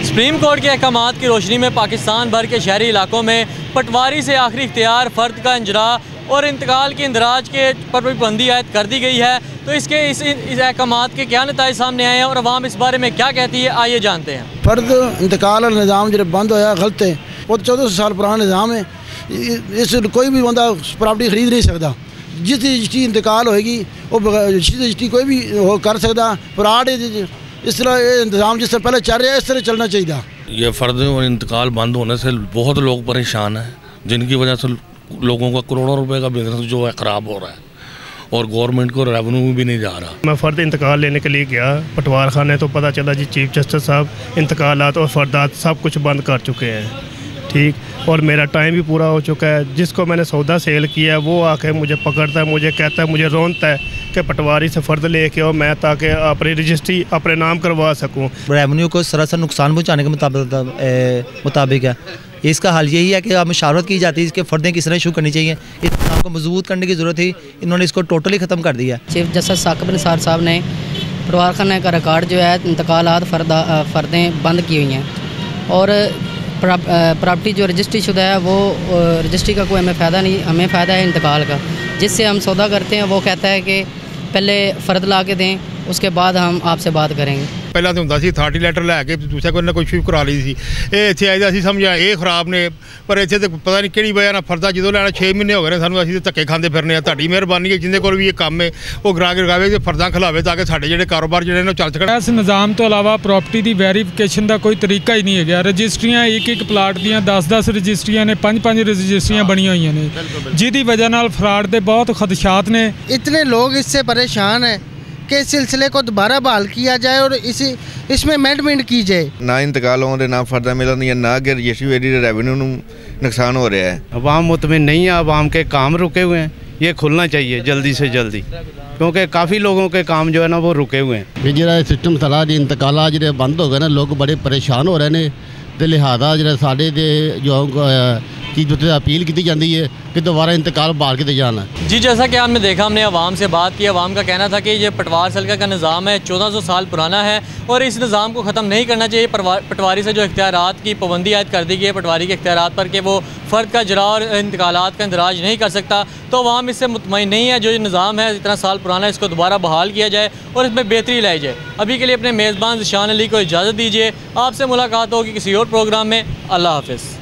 Supreme court के अहकामात की रोशनी में पाकिस्तान भर के शहरी इलाकों में पटवारी से आखिरी इख्तियार फ़र्द का इंजरा और इंतकाल की इंदराज के पर पाबंदी आयद कर दी गई है। तो इसके इस अहकामात के क्या नताइज सामने आए हैं और अवाम इस बारे में क्या कहती है, आइए जानते हैं। फ़र्द इंतकाल और निज़ाम जो बंद होया गलत है। वो 1400 साल पुराना निज़ाम है। इस कोई भी बंदा प्रॉपर्टी खरीद नहीं सकता। जिस रजिस्ट्री इंतकाल होएगी वो रजिस्ट्री कोई भी कर सकता। फ्रॉड इस तरह इंतज़ाम जिस तरह पहले चल रहा है इस तरह चलना चाहिए। ये फ़र्द और इंतकाल बंद होने से बहुत लोग परेशान हैं, जिनकी वजह से लोगों का करोड़ों रुपए का बिजनेस जो है ख़राब हो रहा है और गवर्नमेंट को रेवेन्यू भी नहीं जा रहा। मैं फ़र्द इंतकाल लेने के लिए गया पटवार खाने, तो पता चला जी चीफ जस्टिस साहब इंतकालात और फ़र्दात सब कुछ बंद कर चुके हैं। ठीक, और मेरा टाइम भी पूरा हो चुका है। जिसको मैंने सौदा सेल किया है वो आके मुझे पकड़ता है, मुझे कहता है, मुझे रोनता है कि पटवारी से फ़र्द लेके आओ मैं ताकि अपनी रजिस्ट्री अपने नाम करवा सकूं। रेवेन्यू को सरासर नुकसान पहुँचाने के मुताबिक है। इसका हल यही है कि अब मुशावरत की जाती है इसके फ़र्दें किस तरह इशू करनी चाहिए। इस काम को मजबूत करने की ज़रूरत थी, इन्होंने इसको टोटली ख़त्म कर दिया। चीफ जस्टिस साकिब निसार साहब ने पटवार खाने का रिकॉर्ड जो है इंतकालात फ़र्दें बंद की हुई हैं और प्रॉपर्टी जो रजिस्ट्री शुदा है वो रजिस्ट्री का कोई हमें फ़ायदा नहीं, हमें फ़ायदा है इंतकाल का। जिससे हम सौदा करते हैं वो कहता है कि पहले फ़र्द ला के दें, उसके बाद हम आपसे बात करेंगे। पहला तो होंगे अथॉरिटी लैटर लैके दूसरे कोई ना कोई शुरू करा ली थी। ये इतने आए असीं समझा ये खराब ने, पर इतने तो पता नहीं कि वजह फर्दा जो लैना 6 महीने हो गए सानू, असीं तो धक्के खाते फिरने। तुहाडी मेहरबानी है जिंदे कोल भी ये काम है वो ग्राहक रखावे फर्दा खिलावे ताकि साडे जिहड़े कारोबार जिहड़े चल सकण। इस निज़ाम तो इलावा प्रॉपर्टी की वेरीफिकेशन का कोई तरीका ही नहीं है गया। रजिस्ट्रियाँ एक प्लाट दियाँ 10-10 रजिस्ट्रियाँ ने, 5-5 रजिस्ट्रियाँ बनिया हुई ने, जिहदी वजह नाल फ्रॉड के बहुत खदशात ने। इतने लोग इससे परेशान हैं कि इस सिलसिले को दोबारा बहाल किया जाए और इसमें अमेंडमेंट की जाए। ना इंतकाल होने ना फर्दा मिलन या ना कि रजिस्ट्री रेवेन्यू नुकसान हो रहा है। अवाम मुतमिन नहीं है, अवाम के काम रुके हुए हैं। ये खुलना चाहिए जल्दी से जल्दी, क्योंकि काफ़ी लोगों के काम जो है ना वो रुके हुए हैं। जो सिस्टम सारा जो इंतकाला जो बंद हो गए ना, लोग बड़े परेशान हो रहे हैं। तो लिहाजा जो साढ़े जो चीज़ उत्ते अपील की जाती है कि दोबारा इंतकाल बहाल किया जाना। जी, जैसा कि आपने देखा, हमने अवाम से बात की। अवाम का कहना था कि ये पटवार सल्का का निज़ाम है 1400 साल पुराना है और इस निज़ाम को ख़त्म नहीं करना चाहिए। पटवारी से जो इख्तियारात की पाबंदी आयद कर दी गई है पटवारी के इख्तियारात पर कि वो फ़र्द का जरा और इंतकालात का इंदराज नहीं कर सकता, तो अवाम इससे मुतमईन नहीं है। जो ये निज़ाम है इतना साल पुराना, इसको दोबारा बहाल किया जाए और इसमें बेहतरी लाई जाए। अभी के लिए अपने मेज़बान ज़िशान अली को इजाज़त दीजिए। आपसे मुलाकात होगी किसी और प्रोग्राम में। अल्लाह हाफ़िज़।